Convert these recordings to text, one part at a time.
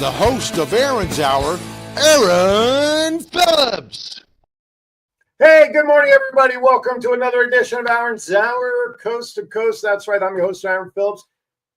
the host of Aaron's Hour, Aaron Phillips. Hey, good morning, everybody. Welcome to another edition of Aaron's Hour, coast to coast. That's right. I'm your host, Aaron Phillips.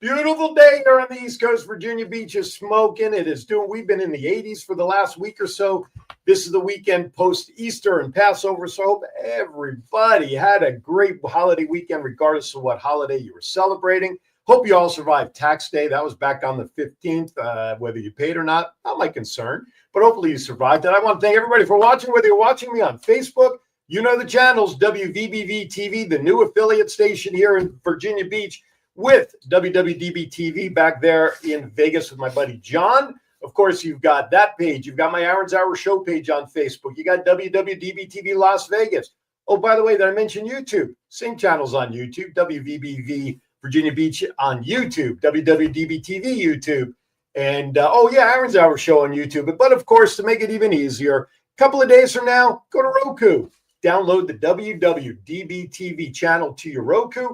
Beautiful day here on the East Coast. Virginia Beach is smoking. We've been in the 80s for the last week or so. This is the weekend post-Easter and Passover, so I hope everybody had a great holiday weekend, regardless of what holiday you were celebrating. Hope you all survived tax day. That was back on the 15th, whether you paid or not my concern, but hopefully you survived it. I want to thank everybody for watching, whether you're watching me on Facebook, you know the channels, WWDBTV, the new affiliate station here in Virginia Beach, with WWDBTV back there in Vegas with my buddy John. Of course, you've got that page. You've got my Aaron's Hour show page on Facebook. You got WWDBTV Las Vegas. Oh, by the way, did I mention YouTube? Same channels on YouTube, WVBV Virginia Beach on YouTube, WWDBTV YouTube. And, Aaron's Hour show on YouTube. But, of course, to make it even easier, a couple of days from now, go to Roku. Download the WWDBTV channel to your Roku.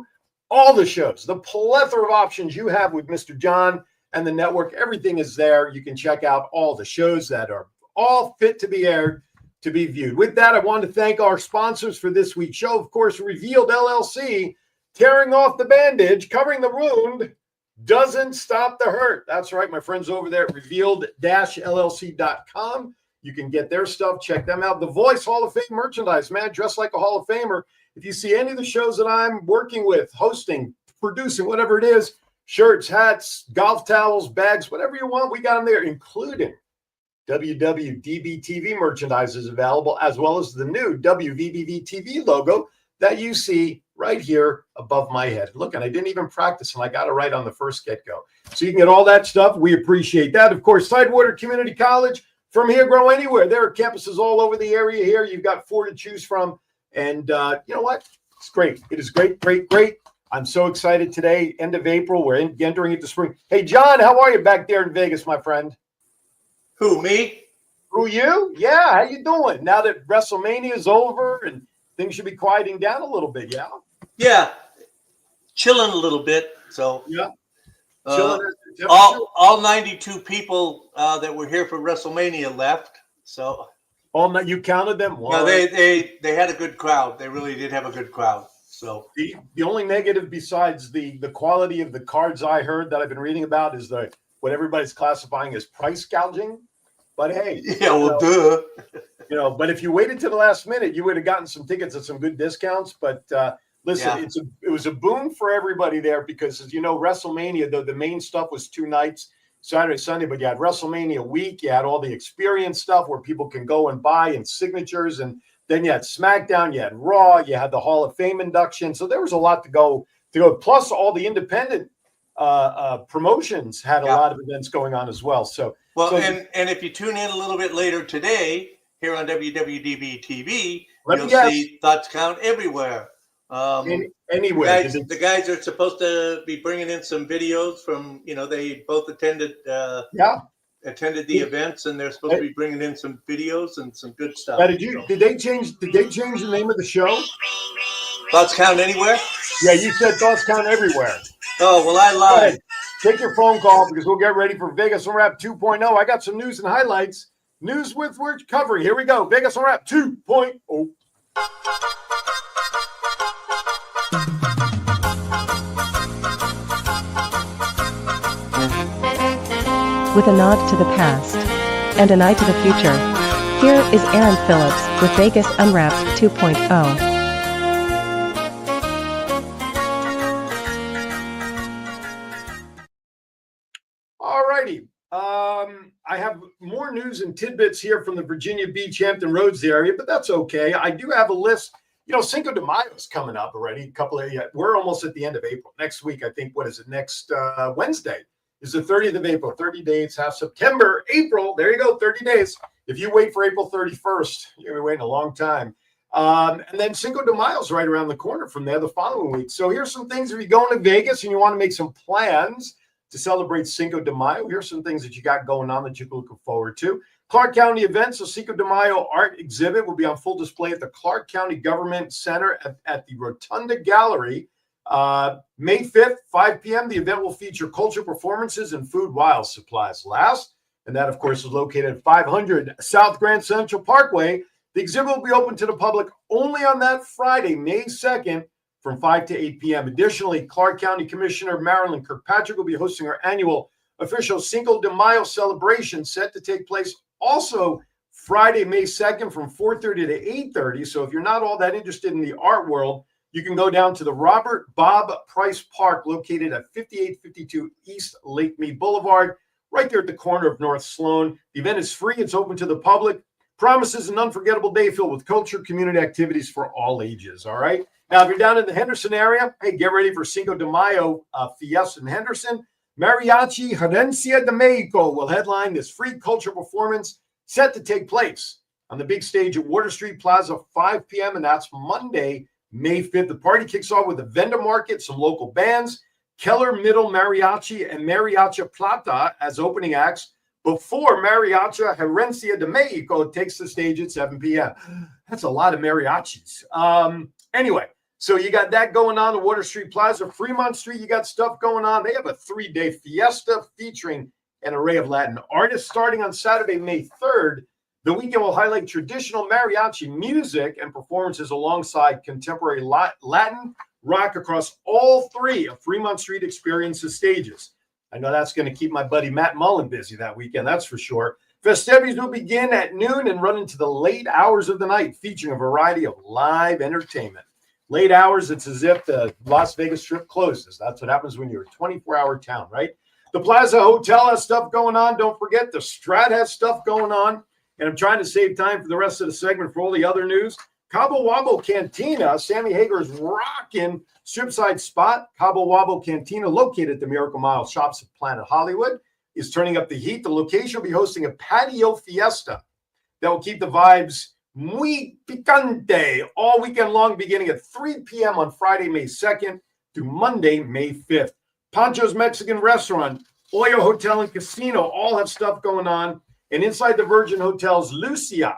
All the shows, the plethora of options you have with Mr. John and the network, everything is there. You can check out all the shows that are all fit to be aired, to be viewed. With that, I want to thank our sponsors for this week's show. Of course, Revealed LLC, tearing off the bandage, covering the wound, doesn't stop the hurt. That's right, my friends over there at revealed-llc.com. You can get their stuff. Check them out. The Voice Hall of Fame merchandise, man, dressed like a Hall of Famer. If you see any of the shows that I'm working with, hosting, producing, whatever it is, shirts, hats, golf towels, bags, whatever you want, we got them there, including WWDBTV merchandise is available, as well as the new WVBV-TV logo that you see right here above my head. Look, and I didn't even practice, and I got it right on the first get-go. So you can get all that stuff. We appreciate that. Of course, Tidewater Community College, from here, grow anywhere. There are campuses all over the area here. You've got 4 to choose from. And you know what? It's great. It is great, great, great. I'm so excited today. End of April. We're entering into spring. Hey, John, how are you back there in Vegas, my friend? Who, me? Who, you? Yeah, how you doing? Now that WrestleMania is over and things should be quieting down a little bit, yeah? Yeah, chilling a little bit. So yeah, all 92 people that were here for WrestleMania left. So. Oh, no, you counted them? No, they had a good crowd. They really did have a good crowd. So the only negative besides the quality of the cards I heard that I've been reading about is what everybody's classifying as price gouging. But hey, duh. But if you waited to the last minute, you would have gotten some tickets at some good discounts. But listen, it was a boon for everybody there because, as you know, WrestleMania, though the main stuff was 2 nights. Saturday, Sunday, but you had WrestleMania week. You had all the experience stuff where people can go and buy and signatures. And then you had SmackDown, you had Raw, you had the Hall of Fame induction. So there was a lot to go. Plus all the independent promotions had a lot of events going on as well. And if you tune in a little bit later today here on WWDB-TV, you'll see Thoughts Count Everywhere. Anywhere. The guys are supposed to be bringing in some videos from, they both attended the events, and they're supposed to be bringing in some videos and some good stuff. Did they change the name of the show? Thoughts Count Anywhere? Yeah, you said Thoughts Count Everywhere. Oh, well, I lied. Take your phone call because we'll get ready for Vegas Unwrapped 2.0. I got some news and highlights. News with we're covering. Here we go. Vegas Unwrapped 2.0. With a nod to the past and an eye to the future, here is Aaron Phillips with Vegas Unwrapped 2.0. All righty. I have more news and tidbits here from the Virginia Beach, Hampton Roads area, but that's okay. I do have a list. Cinco de Mayo is coming up already. We're almost at the end of April. Next week, I think, what is it? Next Wednesday is the 30th of April. 30 days, half September, April. There you go, 30 days. If you wait for April 31st, you're waiting a long time. And then Cinco de Mayo is right around the corner from there the following week. So here's some things. If you're going to Vegas and you want to make some plans to celebrate Cinco de Mayo, here's some things that you got going on that you're looking forward to. Clark County events, a Cinco de Mayo art exhibit will be on full display at the Clark County Government Center at the Rotunda Gallery. May 5th, 5 p.m. The event will feature culture performances and food while supplies last. And that, of course, is located at 500 South Grand Central Parkway. The exhibit will be open to the public only on that Friday, May 2nd, from 5 to 8 p.m. Additionally, Clark County Commissioner Marilyn Kirkpatrick will be hosting her annual official Cinco de Mayo celebration, set to take place also Friday, May 2nd from 4:30 to 8:30. So if you're not all that interested in the art world, you can go down to the Robert Bob Price Park, located at 5852 East Lake Mead Boulevard, right there at the corner of North Sloan. The event is free. It's open to the public. Promises an unforgettable day filled with culture, community activities for all ages. All right. Now, if you're down in the Henderson area, hey, get ready for Cinco de Mayo Fiesta in Henderson. Mariachi Herencia de Mexico will headline this free cultural performance set to take place on the big stage at Water Street Plaza, 5 p.m., and that's Monday, May 5th. The party kicks off with a vendor market, some local bands, Keller Middle Mariachi and Mariachi Plata as opening acts before Mariachi Herencia de Mexico takes the stage at 7 p.m. That's a lot of mariachis. Anyway, so you got that going on at Water Street Plaza. Fremont Street, you got stuff going on. They have a 3-day fiesta featuring an array of Latin artists starting on Saturday, May 3rd. The weekend will highlight traditional mariachi music and performances alongside contemporary Latin rock across all 3 of Fremont Street Experience's stages. I know that's going to keep my buddy Matt Mullen busy that weekend, that's for sure. Festivities will begin at noon and run into the late hours of the night, featuring a variety of live entertainment. Late hours, it's as if the Las Vegas Strip closes. That's what happens when you're a 24-hour town, right? The Plaza Hotel has stuff going on. Don't forget, the Strat has stuff going on. And I'm trying to save time for the rest of the segment for all the other news. Cabo Wabo Cantina, Sammy Hager's rockin' strip-side spot. Cabo Wabo Cantina, located at the Miracle Mile Shops at Planet Hollywood, is turning up the heat. The location will be hosting a patio fiesta that will keep the vibes muy picante all weekend long, beginning at 3 p.m. on Friday, May 2nd to Monday, May 5th. Pancho's Mexican Restaurant, Oyo Hotel and Casino all have stuff going on. And inside the Virgin Hotels, Lucia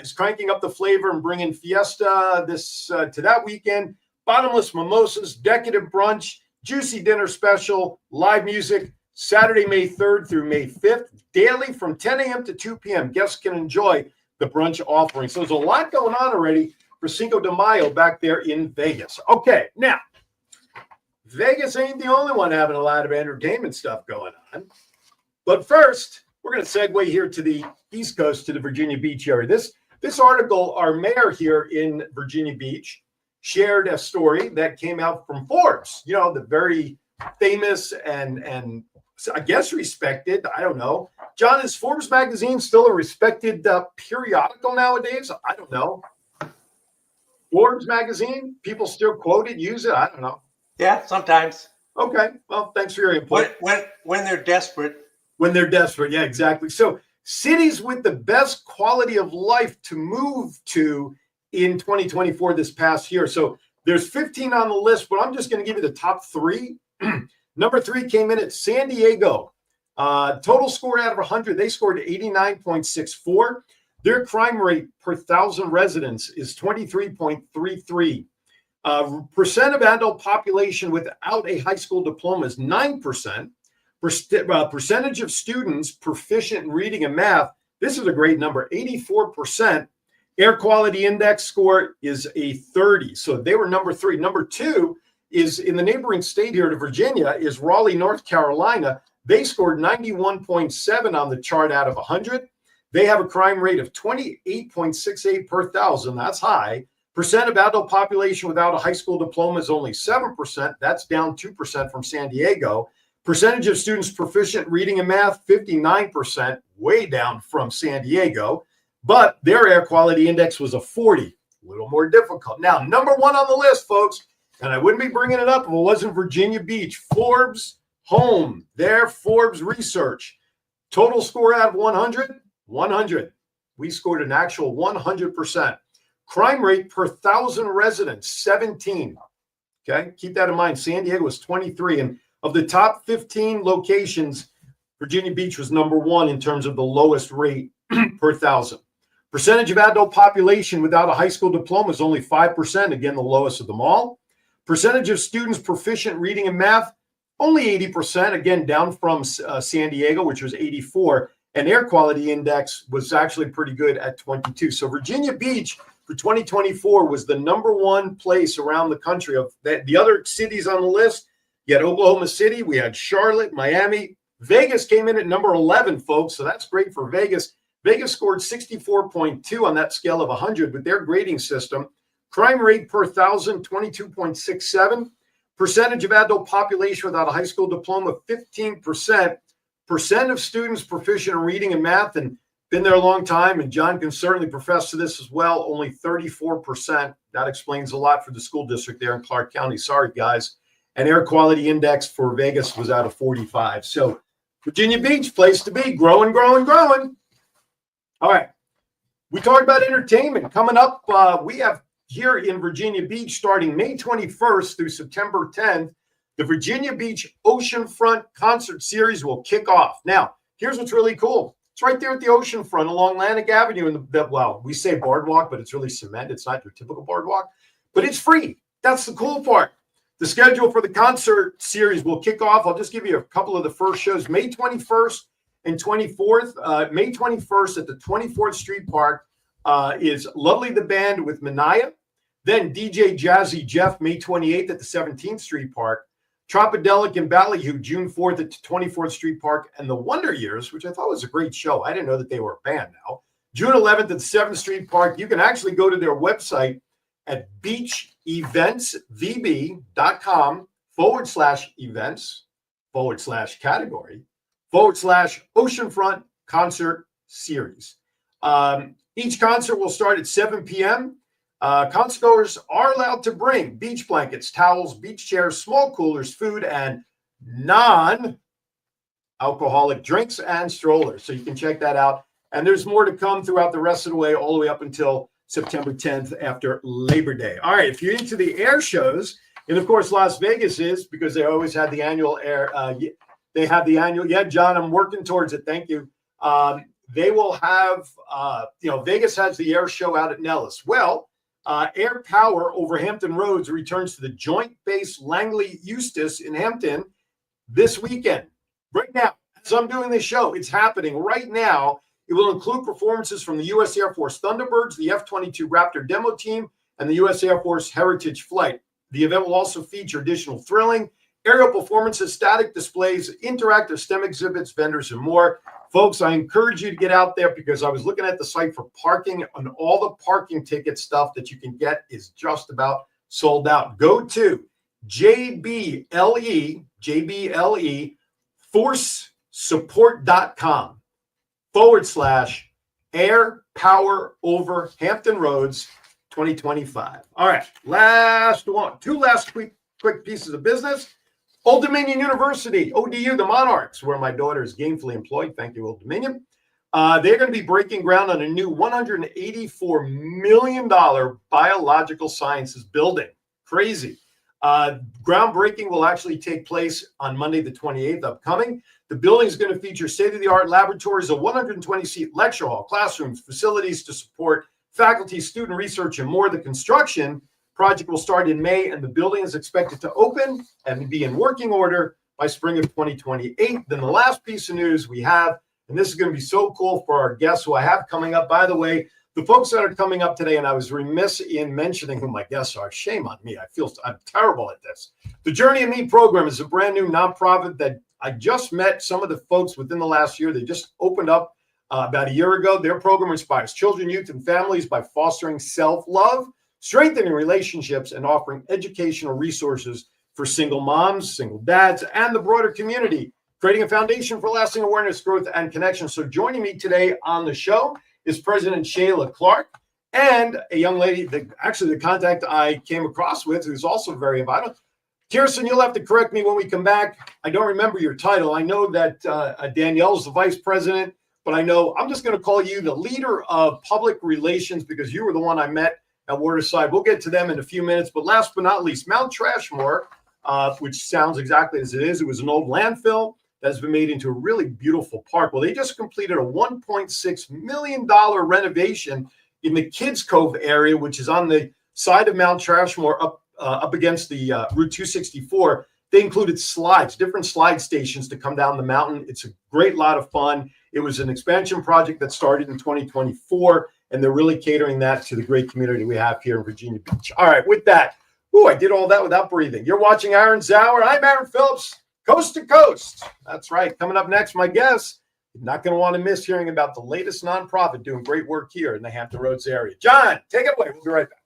is cranking up the flavor and bringing fiesta to that weekend. Bottomless mimosas, decadent brunch, juicy dinner special, live music, Saturday, May 3rd through May 5th, daily from 10 a.m. to 2 p.m. Guests can enjoy the brunch offering. So there's a lot going on already for Cinco de Mayo back there in Vegas. Okay, now, Vegas ain't the only one having a lot of entertainment stuff going on. But first, we're going to segue here to the East Coast, to the Virginia Beach area. This article, our mayor here in Virginia Beach shared a story that came out from Forbes, you know, the very famous and I guess respected, I don't know. John, is Forbes magazine still a respected periodical nowadays? I don't know. Forbes magazine, people still quote it, use it? I don't know. Yeah, sometimes. Okay, well, thanks for your input. When they're desperate. When they're desperate, yeah, exactly. So cities with the best quality of life to move to in 2024 this past year. So there's 15 on the list, but I'm just going to give you the top 3. Number 3 came in at San Diego. Total score out of 100, they scored 89.64. Their crime rate per 1,000 residents is 23.33. Percent of adult population without a high school diploma is 9%. Percentage of students proficient in reading and math, this is a great number, 84%. Air quality index score is a 30. So they were number 3. Number 2 is in the neighboring state here to Virginia is Raleigh, North Carolina. They scored 91.7 on the chart out of 100. They have a crime rate of 28.68 per 1,000. That's high. Percent of adult population without a high school diploma is only 7%. That's down 2% from San Diego. Percentage of students proficient in reading and math, 59%, way down from San Diego. But their air quality index was a 40, a little more difficult. Now, number 1 on the list, folks, and I wouldn't be bringing it up if it wasn't Virginia Beach. Forbes Home, their Forbes research. Total score out of 100, 100. We scored an actual 100%. Crime rate per 1,000 residents, 17. Okay, keep that in mind. San Diego was 23. And of the top 15 locations, Virginia Beach was number 1 in terms of the lowest rate per 1,000. Percentage of adult population without a high school diploma is only 5%. Again, the lowest of them all. Percentage of students proficient in reading and math, only 80%. Again, down from San Diego, which was 84. and air quality index was actually pretty good at 22. So Virginia Beach for 2024 was the #1 place around the country. Of the other cities on the list, you had Oklahoma City, we had Charlotte, Miami. Vegas came in at number 11, folks, so that's great for Vegas. Vegas scored 64.2 on that scale of 100 with their grading system. Crime rate per 1,000, 22.67. Percentage of adult population without a high school diploma, 15%. Percent of students proficient in reading and math, and been there a long time, and John can certainly profess to this as well, only 34%. That explains a lot for the school district there in Clark County. Sorry, guys. And air quality index for Vegas was out of 45. So Virginia Beach, place to be, growing, growing, growing. All right. We talked about entertainment. Coming up, we have here in Virginia Beach, starting May 21st through September 10th, the Virginia Beach Oceanfront Concert Series will kick off. Now, here's what's really cool. It's right there at the oceanfront along Atlantic Avenue. Well, we say boardwalk, but it's really cement. It's not your typical boardwalk, but it's free. That's the cool part. The schedule for the concert series will kick off. I'll just give you a couple of the first shows. May 21st and 24th. May 21st at the 24th Street Park is Lovely the Band with Manaya. Then DJ Jazzy Jeff, May 28th at the 17th Street Park. Tropidelic and Ballyhoo, June 4th at 24th Street Park. And the Wonder Years, which I thought was a great show. I didn't know that they were a band now. June 11th at the 7th Street Park. You can actually go to their website at beach-eventsvb.com /events/category /Oceanfront Concert Series. Each concert will start at 7 p.m. Concertgoers are allowed to bring beach blankets, towels, beach chairs, small coolers, food, and non-alcoholic drinks and strollers. So you can check that out. And there's more to come throughout the rest of the way, all the way up until September 10th after Labor Day. All right, if you're into the air shows, and of course Las Vegas is, because they always had the annual air. They have the annual. Yeah, John, I'm working towards it. Thank you. They will have, Vegas has the air show out at Nellis. Well, Air Power over Hampton Roads returns to the Joint Base Langley Eustis in Hampton this weekend. Right now, as I'm doing this show, it's happening right now. It will include performances from the U.S. Air Force Thunderbirds, the F-22 Raptor demo team, and the U.S. Air Force Heritage Flight. The event will also feature additional thrilling aerial performances, static displays, interactive STEM exhibits, vendors, and more. Folks, I encourage you to get out there because I was looking at the site for parking, and all the parking ticket stuff that you can get is just about sold out. Go to JBLE forcesupport.com /Air Power over Hampton Roads 2025. All right, two last quick pieces of business. Old Dominion University, ODU, the Monarchs, where my daughter is gainfully employed. Thank you, Old Dominion. They're going to be breaking ground on a new $184 million biological sciences building. Crazy. Groundbreaking will actually take place on Monday, the 28th, upcoming. The building is going to feature state-of-the-art laboratories, a 120-seat lecture hall, classrooms, facilities to support faculty, student research, and more. The construction project will start in May, and the building is expected to open and be in working order by spring of 2028. Then the last piece of news we have, and this is going to be so cool for our guests who I have coming up. By the way, the folks that are coming up today, and I was remiss in mentioning who my guests are. Shame on me. I'm terrible at this. The Journey of Me program is a brand new nonprofit that I just met some of the folks within the last year. They just opened up about a year ago. Their program inspires children, youth, and families by fostering self-love, strengthening relationships, and offering educational resources for single moms, single dads, and the broader community, creating a foundation for lasting awareness, growth, and connection. So joining me today on the show is President Shayla Clark and a young lady, the contact I came across with, who's also very vital. Kirsten, you'll have to correct me when we come back. I don't remember your title. I know that Danielle's the vice president, but I'm just going to call you the leader of public relations because you were the one I met at Waterside. We'll get to them in a few minutes. But last but not least, Mount Trashmore, which sounds exactly as it is. It was an old landfill that has been made into a really beautiful park. Well, they just completed a $1.6 million renovation in the Kids Cove area, which is on the side of Mount Trashmore up against the Route 264. They included slides, different slide stations to come down the mountain. It's a great lot of fun. It was an expansion project that started in 2024, and they're really catering that to the great community we have here in Virginia Beach. All right, with that, I did all that without breathing. You're watching Aaron's Hour. I'm Aaron Phillips, coast to coast. That's right. Coming up next, my guest. You're not going to want to miss hearing about the latest nonprofit doing great work here in the Hampton Roads area. John, take it away. We'll be right back.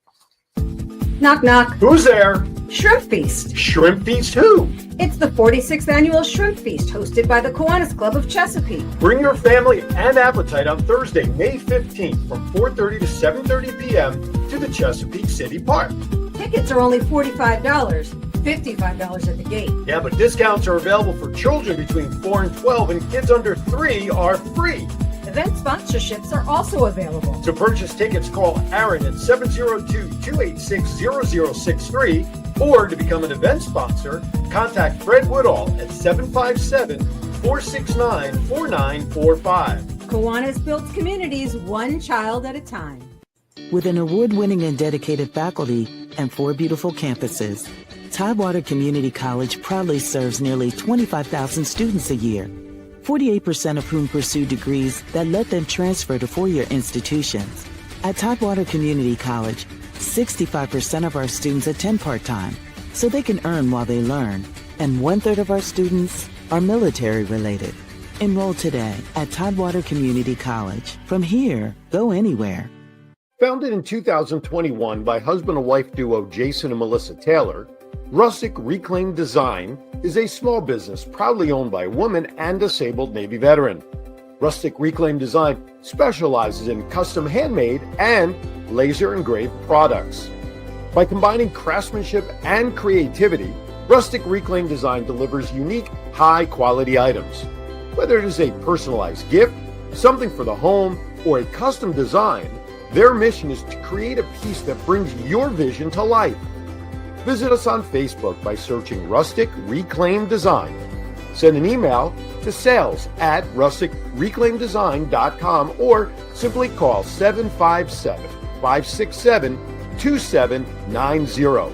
Knock, knock. Who's there? Shrimp Feast. Shrimp Feast who? It's the 46th annual Shrimp Feast hosted by the Kiwanis Club of Chesapeake. Bring your family and appetite on Thursday, May 15th from 4:30 to 7:30 p.m. to the Chesapeake City Park. Tickets are only $45, $55 at the gate. Yeah, but discounts are available for children between 4 and 12, and kids under 3 are free. Event sponsorships are also available. To purchase tickets, call Aaron at 702-286-0063, or to become an event sponsor, contact Fred Woodall at 757-469-4945. Kiwanis builds communities one child at a time. With an award-winning and dedicated faculty and 4 beautiful campuses, Tidewater Community College proudly serves nearly 25,000 students a year, 48% of whom pursue degrees that let them transfer to four-year institutions. At Tidewater Community College, 65% of our students attend part-time, so they can earn while they learn, and 1/3 of our students are military-related. Enroll today at Tidewater Community College. From here, go anywhere. Founded in 2021 by husband and wife duo Jason and Melissa Taylor, Rustic Reclaimed Design is a small business proudly owned by a woman and disabled Navy veteran. Rustic Reclaimed Design specializes in custom handmade and laser engraved products. By combining craftsmanship and creativity, Rustic Reclaimed Design delivers unique, high-quality items. Whether it is a personalized gift, something for the home, or a custom design, their mission is to create a piece that brings your vision to life. Visit us on Facebook by searching Rustic Reclaimed Design. Send an email to sales@rusticreclaimdesign.com or simply call 757-567-2790.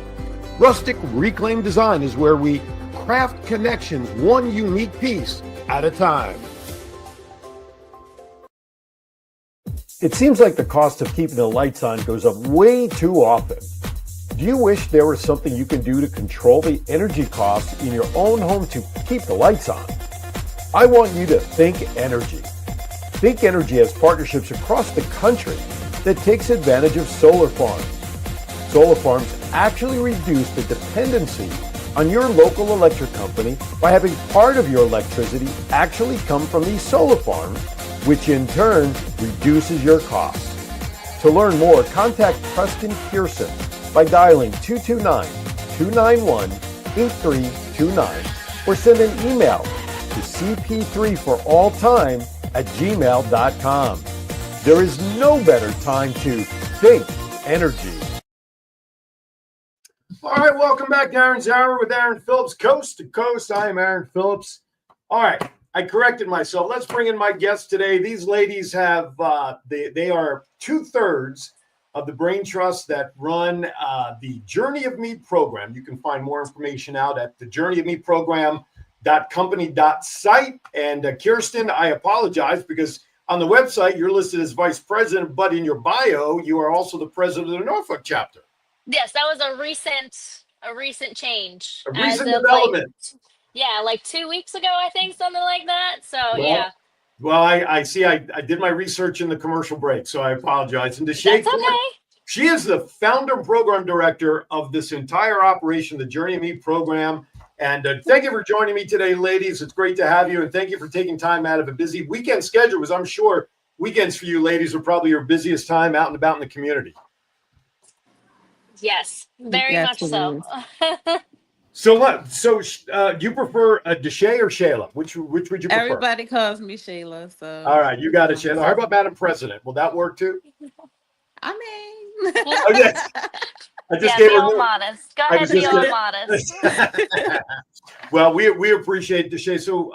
Rustic Reclaimed Design is where we craft connections one unique piece at a time. It seems like the cost of keeping the lights on goes up way too often. Do you wish there was something you can do to control the energy costs in your own home to keep the lights on? I want you to Think Energy. Think Energy has partnerships across the country that takes advantage of solar farms. Solar farms actually reduce the dependency on your local electric company by having part of your electricity actually come from these solar farms, which in turn reduces your costs. To learn more, contact Preston Pearson by dialing 229-291-8329 or send an email to cp3foralltime@gmail.com. There is no better time to think energy. All right, welcome back to Aaron's Hour with Aaron Phillips, coast to coast. I am Aaron Phillips. All right, I corrected myself. Let's bring in my guests today. These ladies have, they are 2/3 of the brain trusts that run the Journey of Me program. You can find more information out at the journeyofmeprogram.company.site. And Kirsten, I apologize because on the website you're listed as vice president, but in your bio you are also the president of the Norfolk chapter. Yes, that was a recent change. A recent development. Like 2 weeks ago, I think, something like that. So yeah. Well, I see. I did my research in the commercial break, so I apologize. And That's okay. She is the founder and program director of this entire operation, the Journey of Me program. And thank you for joining me today, ladies. It's great to have you, and thank you for taking time out of a busy weekend schedule, because I'm sure weekends for you ladies are probably your busiest time out and about in the community. Yes, very much so. So what? So do you prefer Deshay or Shayla? Which would you prefer? Everybody calls me Shayla. So all right, you got it, Shayla. How about Madam President? Will that work too? I mean, okay. I just gave be her all modest. Go ahead, be all modest. Well, we appreciate Deshay. So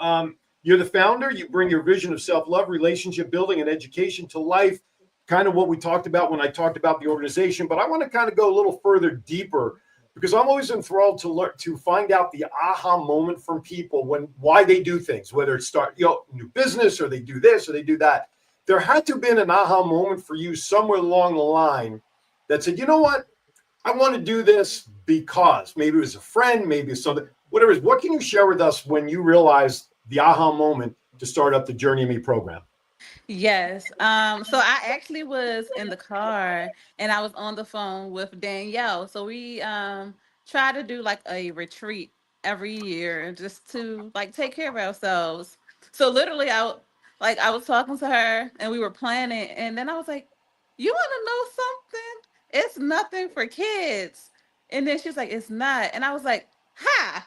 you're the founder. You bring your vision of self-love, relationship building, and education to life. Kind of what we talked about when I talked about the organization. But I want to kind of go a little further deeper, because I'm always enthralled to learn, to find out the aha moment from people why they do things, whether it's new business or they do this or they do that. There had to have been an aha moment for you somewhere along the line that said, you know what, I want to do this because maybe it was a friend, maybe it's something, whatever it is. What can you share with us when you realized the aha moment to start up the Journey of Me program? Yes. So I actually was in the car and I was on the phone with Danielle. So we try to do like a retreat every year just to like take care of ourselves. So literally I was talking to her and we were planning and then I was like, "You want to know something? It's nothing for kids." And then she's like, "It's not." And I was like, "Ha!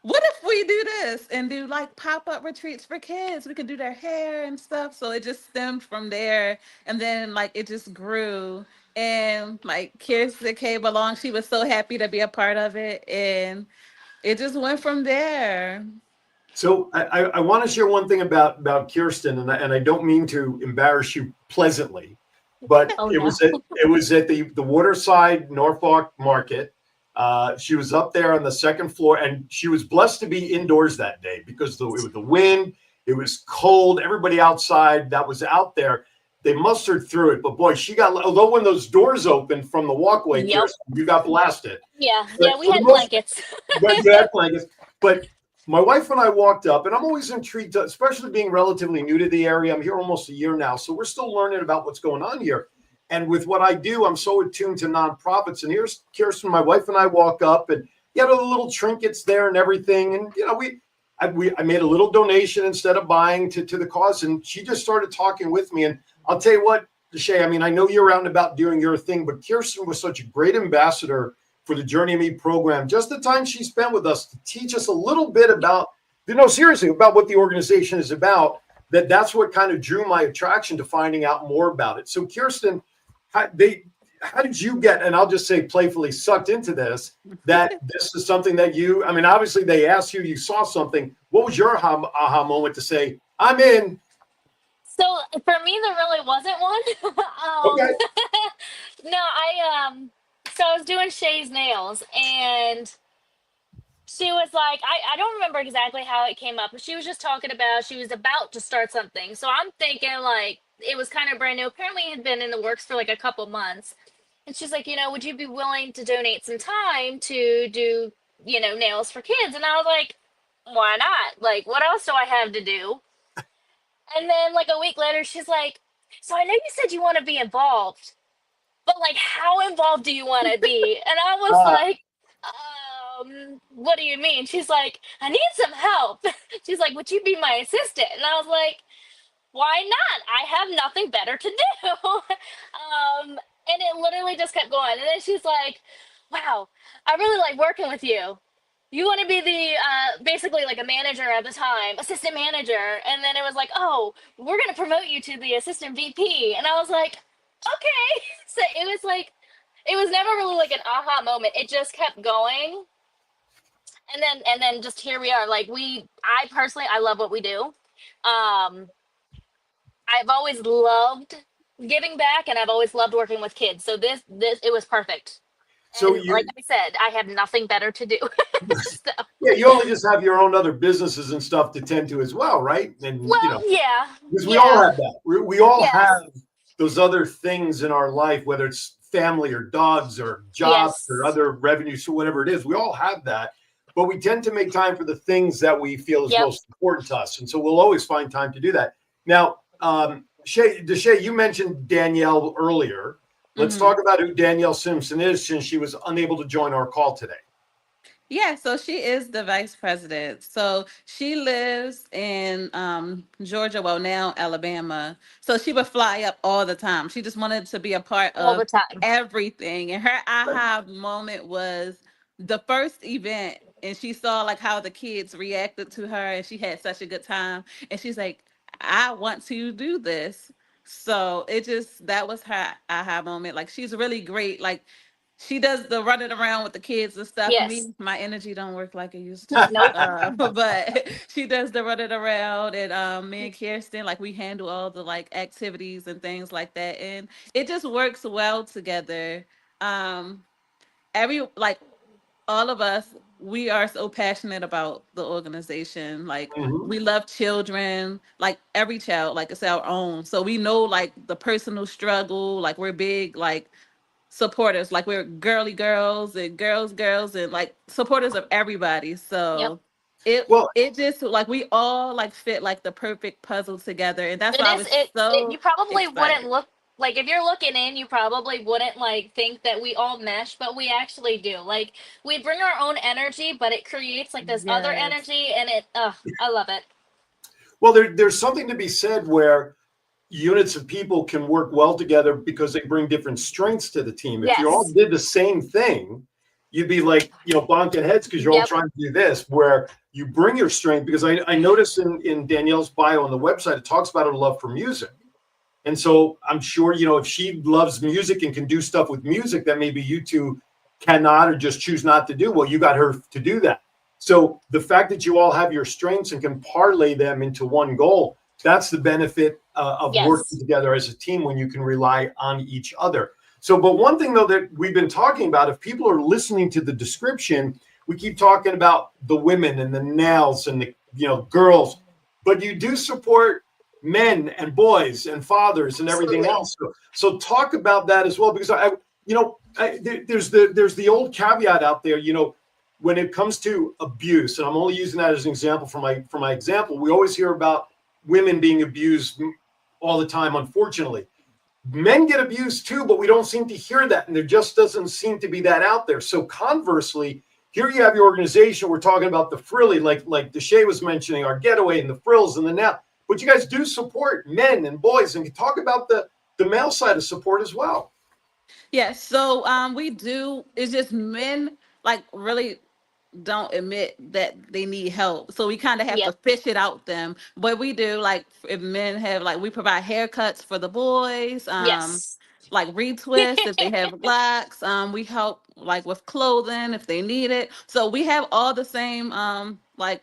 What if we do this and do like pop-up retreats for kids? We could do their hair and stuff." So it just stemmed from there. And then like it just grew. And like Kirsten came along. She was so happy to be a part of it. And it just went from there. So I want to share one thing about Kirsten, and I don't mean to embarrass you pleasantly, but Oh, it no. was at the Waterside Norfolk Market. She was up there on the second floor, and she was blessed to be indoors that day because it was the wind, it was cold. Everybody outside that was out there, they mustered through it. But boy, she got, although when those doors opened from the walkway, Yep. Kirsten, you got blasted. Yeah, But we for had the most- blankets. But you had blankets. But my wife and I walked up, and I'm always intrigued, especially being relatively new to the area. I'm here almost a year now, so we're still learning about what's going on here. And with what I do, I'm so attuned to nonprofits. And here's Kirsten, my wife and I walk up, and you had all the little trinkets there and everything. And I made a little donation instead of buying to the cause, and she just started talking with me. And I'll tell you what, Shay, I mean, I know you're around about doing your thing, but Kirsten was such a great ambassador for the Journey of Me program. Just the time she spent with us to teach us a little bit about, seriously, about what the organization is about. That's what kind of drew my attraction to finding out more about it. So, Kirsten, how did you get, and I'll just say playfully, sucked into this, that this is something that obviously they asked you, you saw something. What was your aha moment to say, I'm in? So for me, there really wasn't one. Okay. No, so I was doing Shay's nails and she was like, I don't remember exactly how it came up, but she was just talking about, she was about to start something. So I'm thinking like, it was kind of brand new. Apparently it had been in the works for like a couple months. And she's like, would you be willing to donate some time to do, nails for kids? And I was like, why not? Like, what else do I have to do? And then like a week later, she's like, so I know you said you want to be involved, but like, how involved do you want to be? And I was like, what do you mean? She's like, I need some help. She's like, would you be my assistant? And I was like, why not? I have nothing better to do. And it literally just kept going. And then she's like, wow, I really like working with you. You want to be the basically like a manager at the time, assistant manager. And then it was like, oh, we're going to promote you to the assistant VP. And I was like, okay. So it was like, it was never really like an aha moment. It just kept going. And then just here we are. Like I personally, I love what we do. I've always loved giving back and I've always loved working with kids. So this, it was perfect. So like I said, I have nothing better to do. So. Yeah, you only just have your own other businesses and stuff to tend to as well, right? And yeah, because we all have that. We all have those other things in our life, whether it's family or dogs or jobs or other revenues or whatever it is. We all have that, but we tend to make time for the things that we feel is most important to us, and so we'll always find time to do that. Now, Shay, you mentioned Danielle earlier. Let's talk about who Danielle Simpson is, since she was unable to join our call today. Yeah, so she is the vice president. So she lives in Georgia, well, now Alabama. So she would fly up all the time. She just wanted to be a part of everything. And her aha moment was the first event. And she saw like how the kids reacted to her and she had such a good time. And she's like, I want to do this. So that was her aha moment. Like, she's really great. Like, she does the running around with the kids and stuff. Me, my energy don't work like it used to. Nope. But she does the running around, and me and Kirsten, like, we handle all the like activities and things like that, and it just works well together. all of us, we are so passionate about the organization. Like Mhm. we love children, like every child, like it's our own. So we know like the personal struggle, like we're big, like supporters, like we're girly girls and girls and like supporters of everybody. Yep. So Well, it just like we all like fit like the perfect puzzle together. And that's It why I is was you so probably wouldn't excited. look like if you're looking in, you probably wouldn't like think that we all mesh, but we actually do. Like we bring our own energy, but it creates like this other Yes. energy and I love it. well, there's something to be said where units of people can work well together because they bring different strengths to the team. If you all Yes. did the same thing, you'd be like, bonking heads because you're all Yep. trying to do this, where you bring your strength. Because I noticed in Danielle's bio on the website, it talks about her love for music. And so I'm sure, if she loves music and can do stuff with music that maybe you two cannot or just choose not to do, well, you got her to do that. So the fact that you all have your strengths and can parlay them into one goal, that's the benefit of Yes. working together as a team when you can rely on each other. So, but one thing though that we've been talking about, if people are listening to the description, we keep talking about the women and the nails and the girls, but you do support men and boys and fathers and everything else. So talk about that as well, because there's the old caveat out there, when it comes to abuse, and I'm only using that as an example for my example. We always hear about women being abused all the time, unfortunately. Men get abused too, but we don't seem to hear that, and there just doesn't seem to be that out there. So conversely, here you have your organization. We're talking about the frilly, like Deshay was mentioning, our getaway and the frills and the now. But you guys do support men and boys, and you talk about the male side of support as well. Yes. So we do. It's just men like really don't admit that they need help, so we kind of have to Yep. fish it out them. But we do, like if men have, like we provide haircuts for the boys, Yes. like retwist if they have locks. We help like with clothing if they need it. So we have all the same like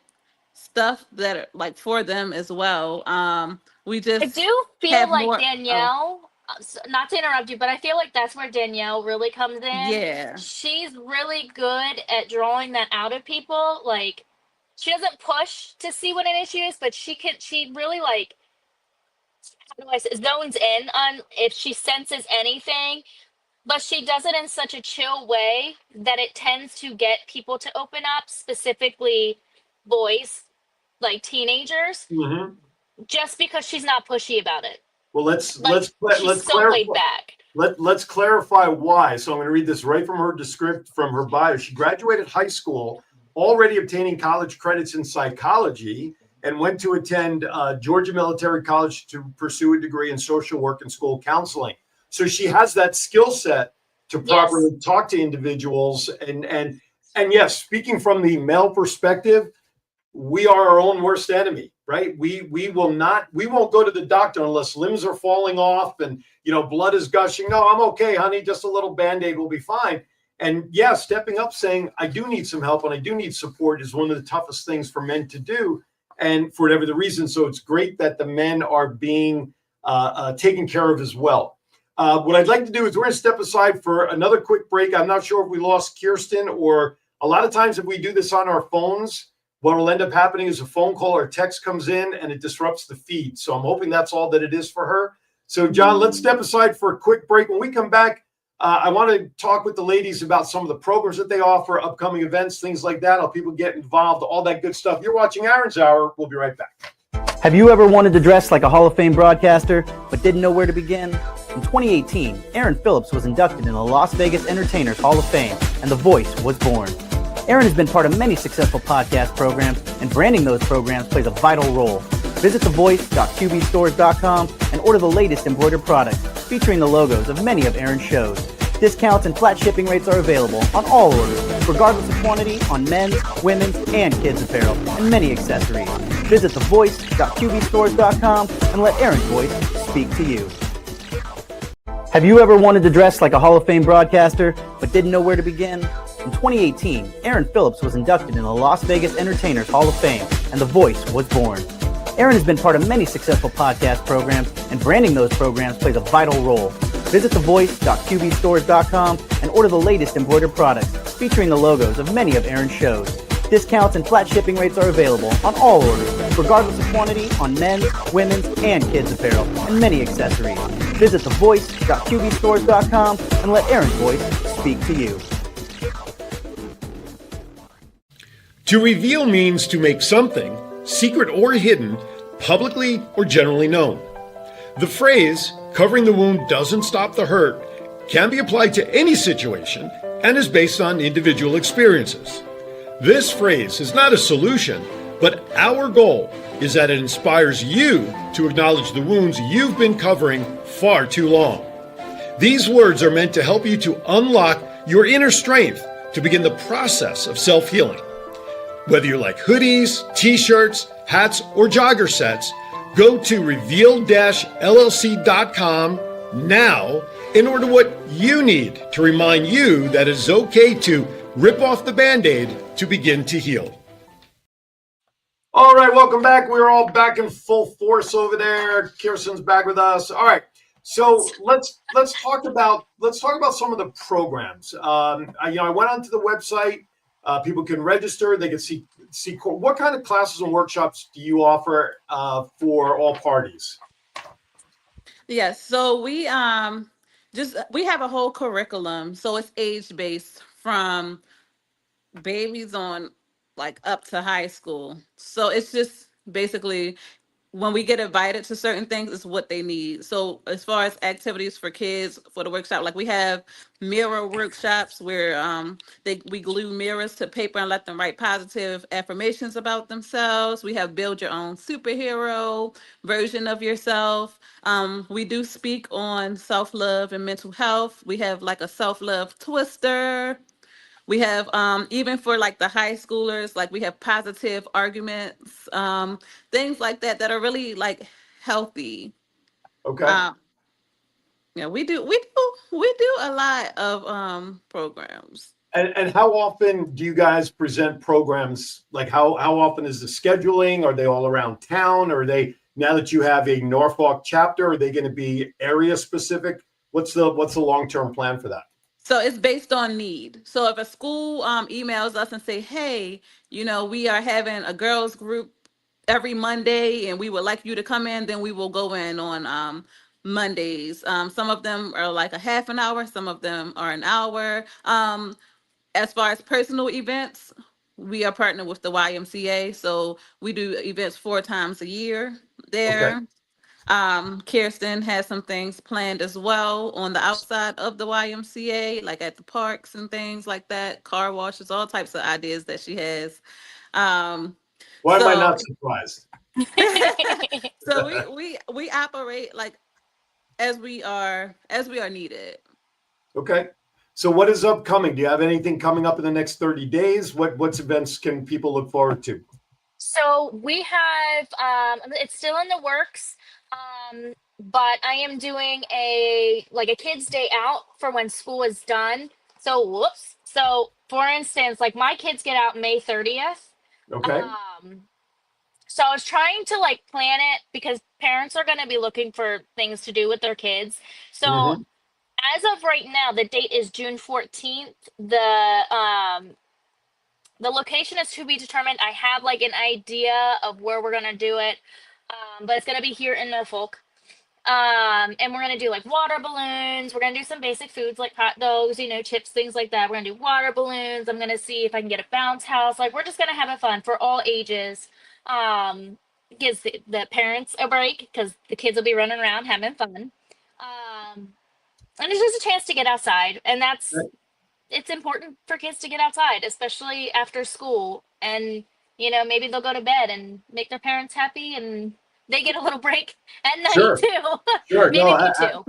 stuff that are like for them as well. We I just do feel have like more. Oh, Danielle, not to interrupt you, but I feel like that's where Danielle really comes in. yeah. She's really good at drawing that out of people. Like, she doesn't push to see what an issue is, but she really, like, how do I say, zones in on if she senses anything, but she does it in such a chill way that it tends to get people to open up, specifically boys, like teenagers, Mm-hmm. just because she's not pushy about it. Well, let's She's so clarify. laid back. Let's clarify why. So I'm going to read this right from her bio. She graduated high school, already obtaining college credits in psychology, and went to attend Georgia Military College to pursue a degree in social work and school counseling. So she has that skill set to properly talk to individuals. And yes, speaking from the male perspective, we are our own worst enemy, right? We won't go to the doctor unless limbs are falling off and blood is gushing. No, I'm okay, honey. Just a little Band-Aid will be fine. And yeah, stepping up, saying I do need some help and I do need support is one of the toughest things for men to do, and for whatever the reason. So it's great that the men are being taken care of as well. What I'd like to do is we're going to step aside for another quick break. I'm not sure if we lost Kirsten, or a lot of times if we do this on our phones, what will end up happening is a phone call or text comes in and it disrupts the feed. So I'm hoping that's all that it is for her. So John, let's step aside for a quick break. When we come back, I want to talk with the ladies about some of the programs that they offer, upcoming events, things like that, how people get involved, all that good stuff. You're watching Aaron's Hour. We'll be right back. Have you ever wanted to dress like a Hall of Fame broadcaster, but didn't know where to begin? In 2018, Aaron Phillips was inducted in the Las Vegas Entertainers Hall of Fame, and The Voice was born. Aaron has been part of many successful podcast programs, and branding those programs plays a vital role. Visit thevoice.qbstores.com and order the latest embroidered products featuring the logos of many of Aaron's shows. Discounts and flat shipping rates are available on all orders, regardless of quantity, on men's, women's, and kids' apparel, and many accessories. Visit thevoice.qbstores.com and let Aaron's voice speak to you. Have you ever wanted to dress like a Hall of Fame broadcaster, but didn't know where to begin? In 2018, Aaron Phillips was inducted in the Las Vegas Entertainers Hall of Fame, and The Voice was born. Aaron has been part of many successful podcast programs, and branding those programs plays a vital role. Visit thevoice.qbstores.com and order the latest embroidered products featuring the logos of many of Aaron's shows. Discounts and flat shipping rates are available on all orders, regardless of quantity, on men's, women's, and kids' apparel, and many accessories. Visit thevoice.qbstores.com and let Aaron's voice speak to you. To reveal means to make something, secret or hidden, publicly or generally known. The phrase, covering the wound doesn't stop the hurt, can be applied to any situation and is based on individual experiences. This phrase is not a solution, but our goal is that it inspires you to acknowledge the wounds you've been covering far too long. These words are meant to help you to unlock your inner strength to begin the process of self-healing. Whether you like hoodies, t-shirts, hats, or jogger sets, go to reveal-llc.com now and order what you need to remind you that it's okay to rip off the Band-Aid to begin to heal. All right, welcome back. We're all back in full force over there. Kirsten's back with us. All right, so let's talk about some of the programs. I went onto the website. People can register. They can see what kind of classes and workshops do you offer for all parties? Yes, so we have a whole curriculum. So it's age based from babies on like up to high school. So it's just basically when we get invited to certain things, it's what they need. So as far as activities for kids for the workshop, like we have mirror workshops where we glue mirrors to paper and let them write positive affirmations about themselves. We have build your own superhero version of yourself. We do speak on self-love and mental health. We have like a self-love twister. We have even for like the high schoolers, like we have positive arguments, things like that are really like healthy. Okay. Yeah, we do a lot of programs. And how often do you guys present programs? Like how often is the scheduling? Are they all around town? Or are they, now that you have a Norfolk chapter, are they going to be area specific? What's the long-term plan for that? So it's based on need. So if a school emails us and say, hey, we are having a girls group every Monday and we would like you to come in, then we will go in on Mondays. Some of them are like a half an hour. Some of them are an hour. As far as personal events, we are partnered with the YMCA. So we do events 4 times a year there. Okay. Kirsten has some things planned as well on the outside of the YMCA, like at the parks and things like that, car washes, all types of ideas that she has. Why am I not surprised? So we operate like as we are needed. Okay. So what is upcoming? Do you have anything coming up in the next 30 days? What events can people look forward to? So we have, it's still in the works, but I am doing a kid's day out for when school is done. So, So for instance, like my kids get out May 30th. Okay. So I was trying to like plan it because parents are going to be looking for things to do with their kids. So as of right now, the date is June 14th. The location is to be determined. I have like an idea of where we're gonna do it, but it's gonna be here in Norfolk. And we're gonna do like water balloons. We're gonna do some basic foods like hot dogs, chips, things like that. We're gonna do water balloons. I'm gonna see if I can get a bounce house. Like we're just gonna have it fun for all ages. Gives the parents a break because the kids will be running around having fun. And it's just a chance to get outside, and it's important for kids to get outside, especially after school. And, maybe they'll go to bed and make their parents happy and they get a little break at night too. Sure. Maybe me too.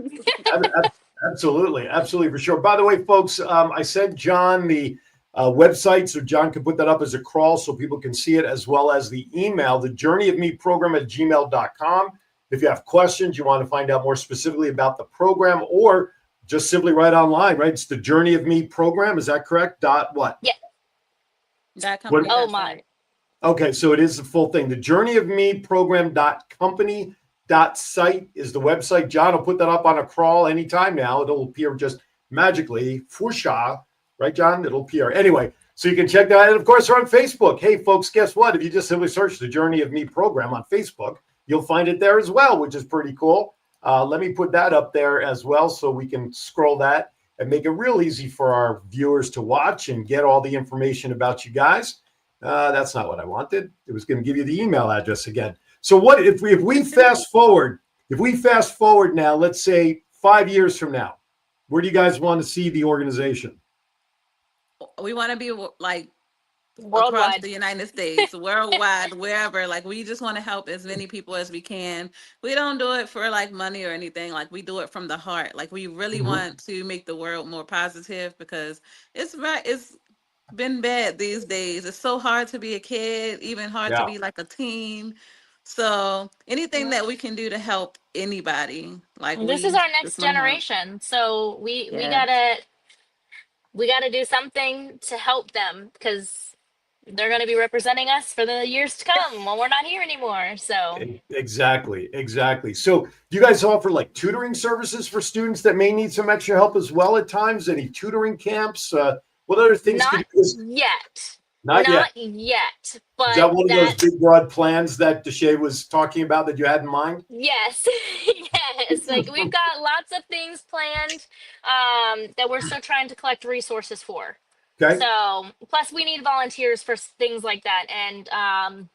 Absolutely. Absolutely. For sure. By the way, folks, I sent John the website so John can put that up as a crawl so people can see it, as well as the email, the journeyofmeprogram@gmail.com. If you have questions, you want to find out more specifically about the program, or just simply write online, right? It's the Journey of Me program. Is that correct? What? Yeah. Company. Oh my. Okay, so it is the full thing. The Journey of Me program.company.com. pdt-11AM.site is the website. John will put that up on a crawl anytime now. It'll appear just magically. Fusha, right, John? It'll appear. Anyway, so you can check that out. And of course, we're on Facebook. Hey, folks, guess what? If you just simply search the Journey of Me program on Facebook, you'll find it there as well, which is pretty cool. Let me put that up there as well so we can scroll that and make it real easy for our viewers to watch and get all the information about you guys. That's not what I wanted. It was going to give you the email address again. So what if we fast forward? If we fast forward now, let's say 5 years from now, where do you guys want to see the organization? We want to be like Worldwide. across the United States, worldwide, wherever. Like, we just want to help as many people as we can. We don't do it for like money or anything. Like, we do it from the heart. Like, we really want to make the world more positive, because it's been bad these days. It's so hard to be a kid, even hard to be like a teen. So anything that we can do to help anybody, like, this is our next generation. So we gotta do something to help them, because they're going to be representing us for the years to come when we're not here anymore. So Exactly. So do you guys offer like tutoring services for students that may need some extra help as well at times? Any tutoring camps? What other things? Not yet. Not yet. But is that one of those big broad plans that Deshae was talking about that you had in mind? Yes. Yes. Like, we've got lots of things planned that we're still trying to collect resources for. Okay. So plus we need volunteers for things like that. And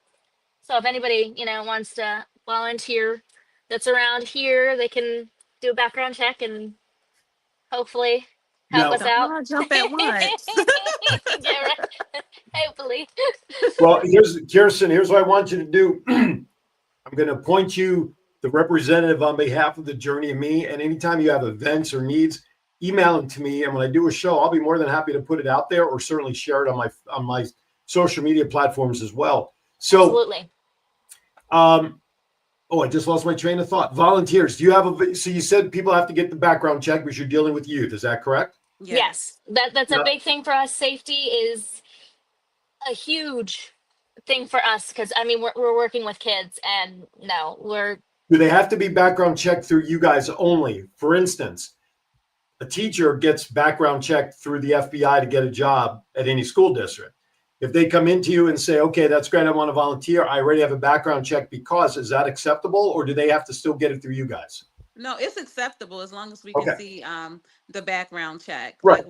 so if anybody, wants to volunteer that's around here, they can do a background check and hopefully help us out. I'll jump at once. Yeah, right. Hopefully. Well, Kirsten, here's what I want you to do. I'm going to appoint you the representative on behalf of the Journey of Me. And anytime you have events or needs, email them to me. And when I do a show, I'll be more than happy to put it out there, or certainly share it on my social media platforms as well. So, absolutely. I just lost my train of thought. Volunteers. Do you have so you said people have to get the background check because you're dealing with youth. Is that correct? Yes. That's a big thing for us. Safety is a huge thing for us, because we're working with kids, and do they have to be background checked through you guys only? For instance, a teacher gets background checked through the FBI to get a job at any school district. If they come into you and say, okay, that's great, I want to volunteer, I already have a background check, because is that acceptable, or do they have to still get it through you guys? No, it's acceptable as long as we can see the background check. Right. Like,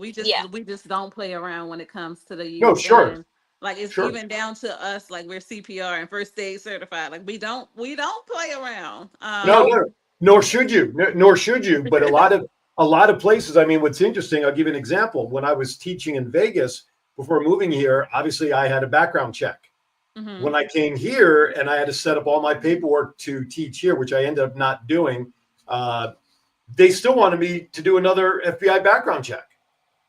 we just don't play around when it comes to the youth. No, sure. And, like, it's even down to us. Like, we're CPR and first aid certified. Like, we don't play around. No, nor should you. But a lot of places. What's interesting, I'll give you an example. When I was teaching in Vegas before moving here, obviously I had a background check. When I came here and I had to set up all my paperwork to teach here, which I ended up not doing, they still wanted me to do another FBI background check.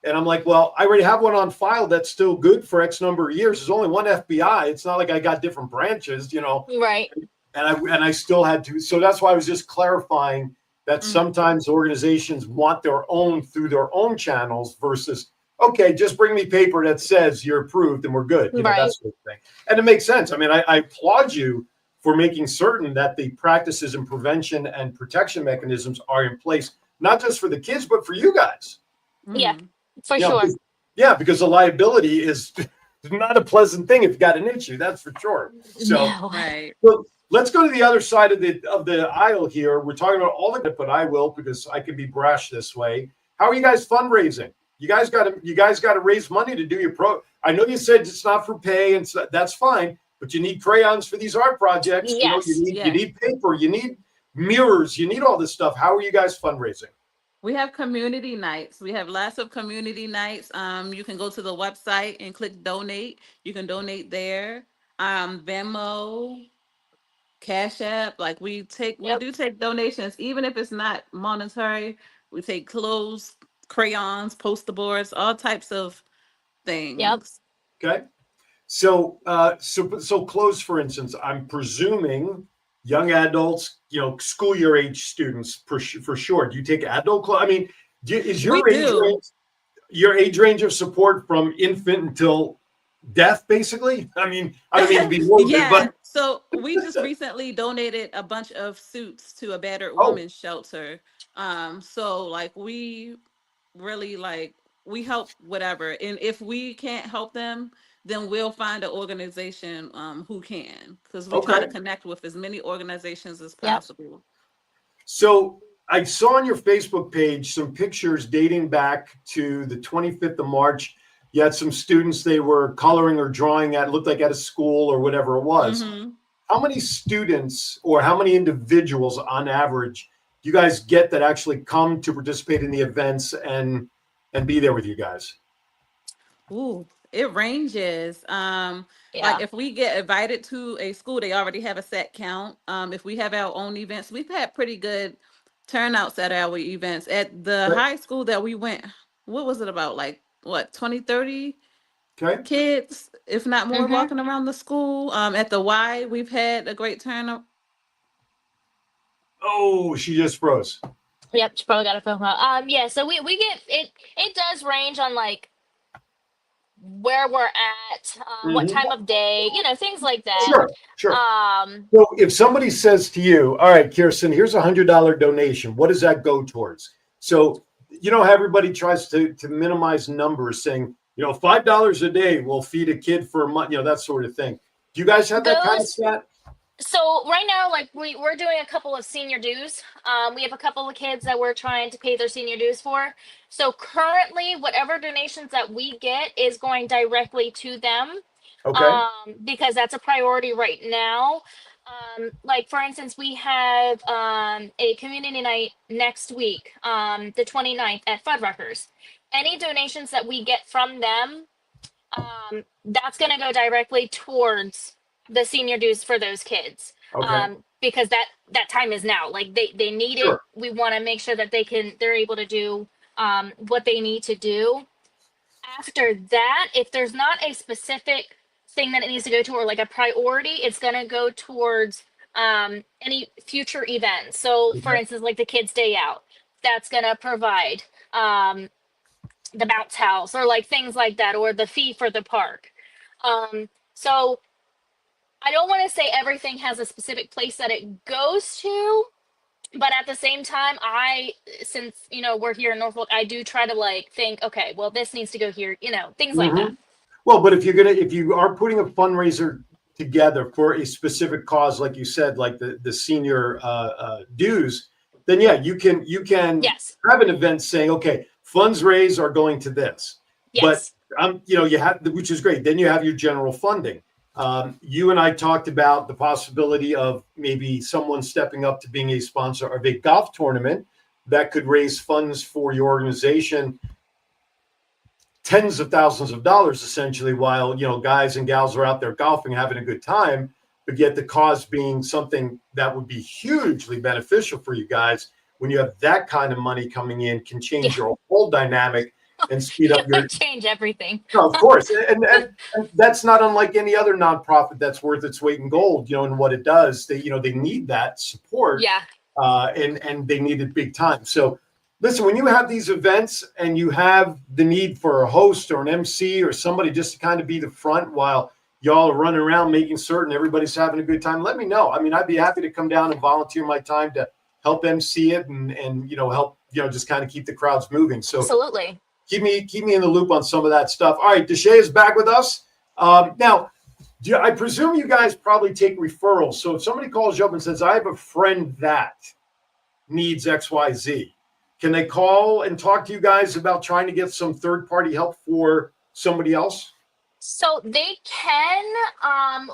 And I'm like, well, I already have one on file that's still good for X number of years. There's only one FBI. It's not like I got different branches, Right. And I still had to. So that's why I was just clarifying that sometimes organizations want their own through their own channels versus, okay, just bring me paper that says you're approved and we're good. That sort of thing. And it makes sense. I applaud you for making certain that the practices and prevention and protection mechanisms are in place, not just for the kids, but for you guys. Yeah, for sure. Because the liability is not a pleasant thing if you got an issue, that's for sure. So, well, let's go to the other side of the aisle here. We're talking about all of it, but I will, because I can be brash this way. How are you guys fundraising? You guys got to raise money to do your I know you said it's not for pay, and so that's fine, but you need crayons for these art projects. Yes. You need paper, you need mirrors, you need all this stuff. How are you guys fundraising? We have community nights. We have lots of community nights. You can go to the website and click donate. You can donate there. Venmo, Cash App. Like, we do take donations, even if it's not monetary. We take clothes, crayons, poster boards, all types of things. Yep. Okay. So clothes, for instance, I'm presuming young adults, school year age students for sure. Do you take adult clothes? Is your age range of support from infant until death, basically? I mean, I don't mean to be morbid, Yeah. but So we just recently donated a bunch of suits to a battered oh, women's shelter. So like we really like we help whatever, and if we can't help them, then we'll find an organization who can, because we try to okay. connect with as many organizations as Yep. possible. So I saw on your Facebook page some pictures dating back to the 25th of March. You had some students, they were coloring or drawing at, looked like at a school or whatever it was. Mm-hmm. How many students or how many individuals on average do you guys get that actually come to participate in the events and be there with you guys? Ooh, it ranges. Like if we get invited to a school, they already have a set count. If we have our own events, we've had pretty good turnouts at our events. At the Right. high school that we went, what was it about? Like what, 20, 30 Okay. kids, if not more, Mm-hmm. walking around the school. At the Y, we've had a great turnout. Oh, she just froze. Yep, she probably got a phone call. Yeah, so we get it. It does range on like where we're at, what time of day, things like that. Sure, sure. Um, So if somebody says to you, all right, Kirsten, here's $100 donation, what does that go towards? So, how everybody tries to minimize numbers, saying, $5 a day will feed a kid for a month, that sort of thing. Do you guys have that kind of stat? So right now, like we're doing a couple of senior dues. We have a couple of kids that we're trying to pay their senior dues for. So currently, whatever donations that we get is going directly to them. Okay. Because that's a priority right now. Like for instance, we have a community night next week, the 29th at Fuddruckers. Any donations that we get from them, that's going to go directly towards the senior dues for those kids. Okay. Because that time is now. Like they need Sure. it. We want to make sure that they're able to do what they need to do. After that, if there's not a specific thing that it needs to go to or like a priority, it's going to go towards any future events. So for instance, like the kids day out, that's going to provide the bounce house or like things like that, or the fee for the park. So I don't want to say everything has a specific place that it goes to, but at the same time, since we're here in Norfolk, I do try to like think, okay, well, this needs to go here, things like that. Well, but if you are putting a fundraiser together for a specific cause, like you said, like the senior dues, then yeah, you can Yes. have an event saying, okay, funds raised are going to this. Yes. But you have, which is great. Then you have your general funding. You and I talked about the possibility of maybe someone stepping up to being a sponsor of a golf tournament that could raise funds for your organization, tens of thousands of dollars, essentially, while, guys and gals are out there golfing, having a good time, but yet the cause being something that would be hugely beneficial for you guys. When you have that kind of money coming in, can change your whole dynamic and speed up your change everything. No, of course. And that's not unlike any other nonprofit that's worth its weight in gold, and what it does. They need that support. Yeah. And they need it big time. So listen, when you have these events and you have the need for a host or an MC or somebody just to kind of be the front while y'all are running around making certain everybody's having a good time, let me know. I mean, I'd be happy to come down and volunteer my time to help MC it and help, just kind of keep the crowds moving. So absolutely. Keep me in the loop on some of that stuff. All right, Deshay is back with us. Now, I presume you guys probably take referrals. So if somebody calls you up and says, I have a friend that needs XYZ, can they call and talk to you guys about trying to get some third-party help for somebody else? So they can.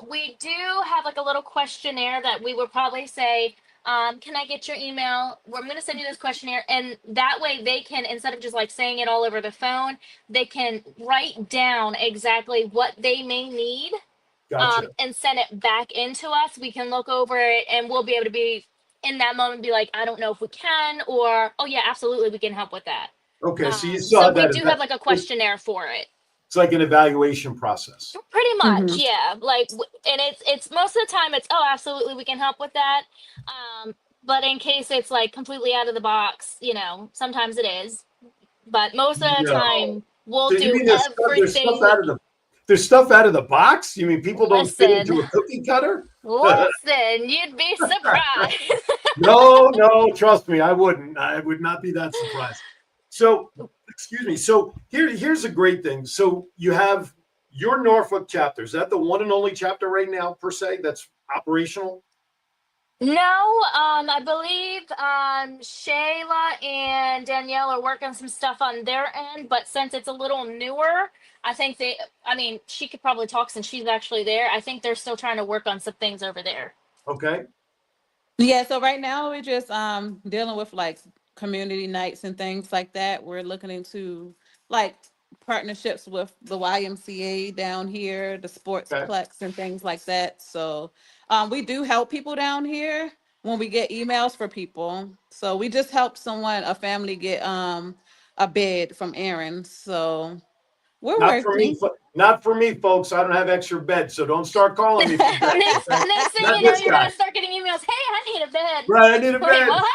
We do have like a little questionnaire that we would probably say, can I get your email? I'm going to send you this questionnaire. And that way they can, instead of just like saying it all over the phone, they can write down exactly what they may need. Gotcha. And send it back into us. We can look over it and we'll be able to be in that moment, be like, I don't know if we can, or, oh yeah, absolutely. We can help with that. Okay. So you saw so that. we do have like a questionnaire for it. It's like an evaluation process. Pretty much. Yeah. Like, and it's most of the time it's, oh, absolutely. We can help with that. But in case it's like completely out of the box, sometimes it is, but most of the time we'll So do there's everything. there's stuff out of the box. You mean people don't fit Listen. into a cookie cutter? Listen, you'd be surprised. No, trust me, I wouldn't. I would not be that surprised. So, excuse me. So here's a great thing. So you have your Norfolk chapter. Is that the one and only chapter right now, per se, that's operational? No, I believe Shayla and Danielle are working some stuff on their end, but since it's a little newer, I think she could probably talk since she's actually there. I think they're still trying to work on some things over there. Okay. Yeah, so right now we're just dealing with like community nights and things like that. We're looking into like partnerships with the YMCA down here, the sportsplex and things like that. So we do help people down here when we get emails for people. So we just helped a family get a bed from Aaron. So we're working. Not for me, folks. I don't have extra beds, so don't start calling me. Next thing you know, you're gonna start getting emails. Hey, I need a bed. Right, I need a bed. What?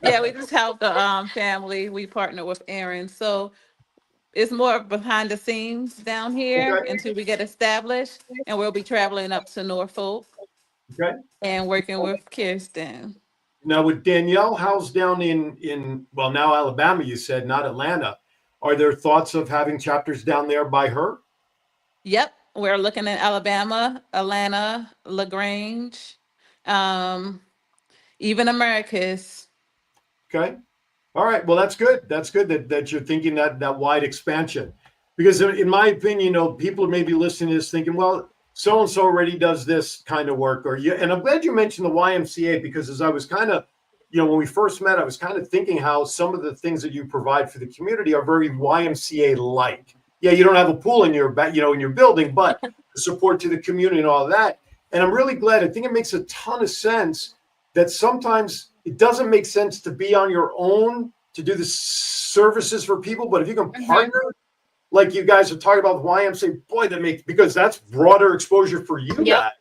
Yeah, we just help the family. We partner with Aaron, so it's more behind the scenes down here until we get established, and we'll be traveling up to Norfolk. Okay. And working with Kirsten. Now with Danielle House down in now Alabama, you said, not Atlanta. Are there thoughts of having chapters down there by her? Yep, we're looking at Alabama, Atlanta, LaGrange, even Americus. Okay. All right. Well, that's good. That's good that you're thinking that wide expansion. Because in my opinion, people may be listening to this thinking, well, so-and-so already does this kind of work. And I'm glad you mentioned the YMCA, because as I was kind of, when we first met, I was kind of thinking how some of the things that you provide for the community are very YMCA-like. Yeah, you don't have a pool in your in your building, but the support to the community and all of that. And I'm really glad. I think it makes a ton of sense that sometimes it doesn't make sense to be on your own to do the services for people. But if you can partner, like you guys are talking about YMCA, boy, because that's broader exposure for you guys